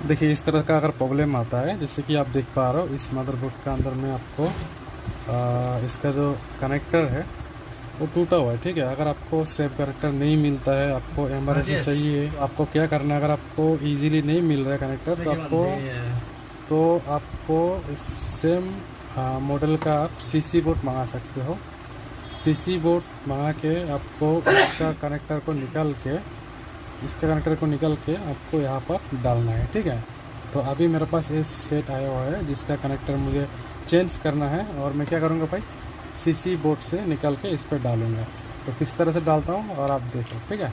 देखिए इस तरह का अगर प्रॉब्लम आता है, जैसे कि आप देख पा रहे हो इस मदरबोर्ड का अंदर में आपको इसका जो कनेक्टर है वो टूटा हुआ है, ठीक है। अगर आपको सेफ कनेक्टर नहीं मिलता है, आपको इमरजेंसी चाहिए, आपको क्या करना है, अगर आपको इजीली नहीं मिल रहा है कनेक्टर तो आपको इस सेम मॉडल का आप सीसी बोर्ड मंगा सकते हो। सीसी बोर्ड मंगा के आपको इसका कनेक्टर को निकाल के आपको यहाँ पर डालना है, ठीक है। तो अभी मेरे पास ये सेट आया हुआ है जिसका कनेक्टर मुझे चेंज करना है, और मैं क्या करूँगा भाई, सीसी बोर्ड से निकाल के इस पर डालूँगा। तो किस तरह से डालता हूँ और आप देखो, ठीक है।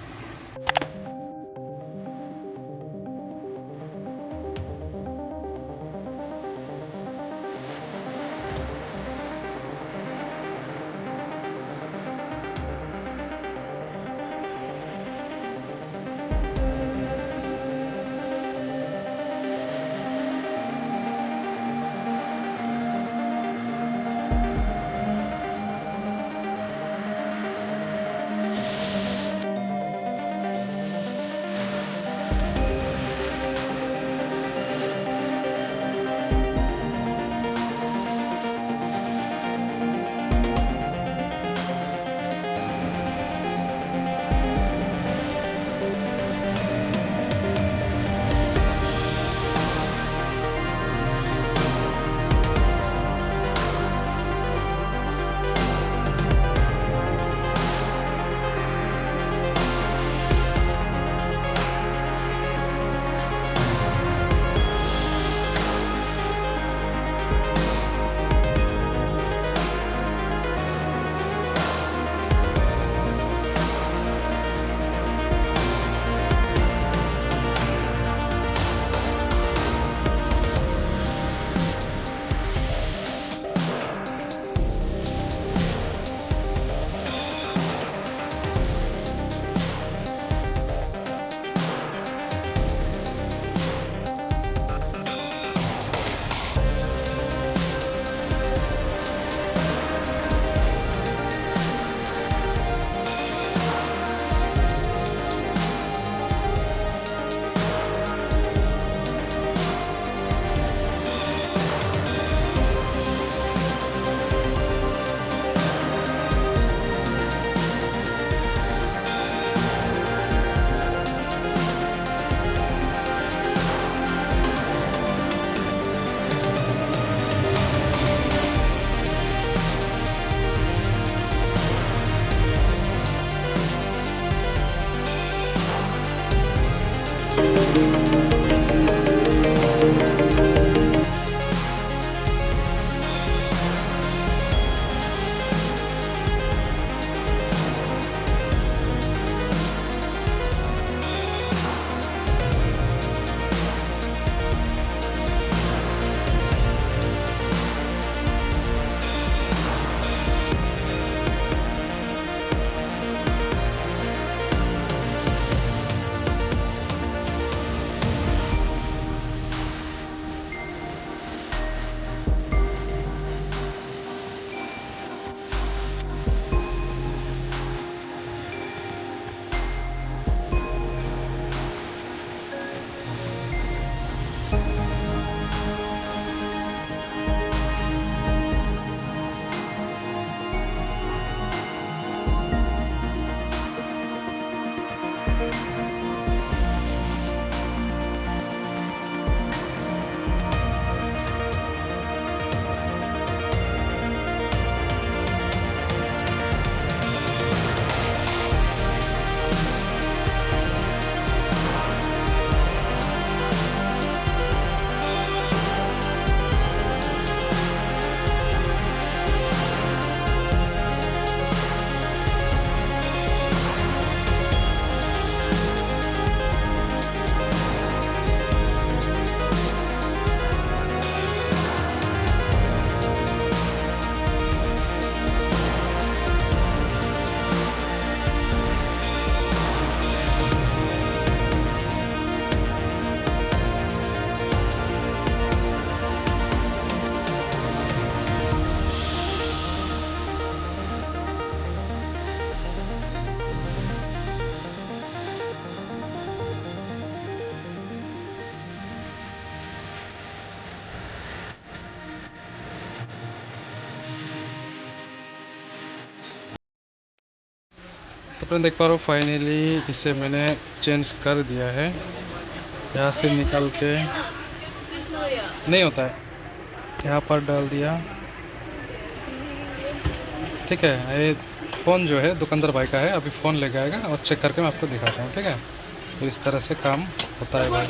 तो फ्रेंड देख पा रहा हूँ फाइनली इसे मैंने चेंज कर दिया है। यहाँ से निकल के नहीं होता है, यहाँ पर डाल दिया। ठीक है, ये फ़ोन जो है दुकानदार भाई का है, अभी फ़ोन लेके आएगा और चेक करके मैं आपको दिखाता हूँ। ठीक है, तो इस तरह से काम होता है भाई।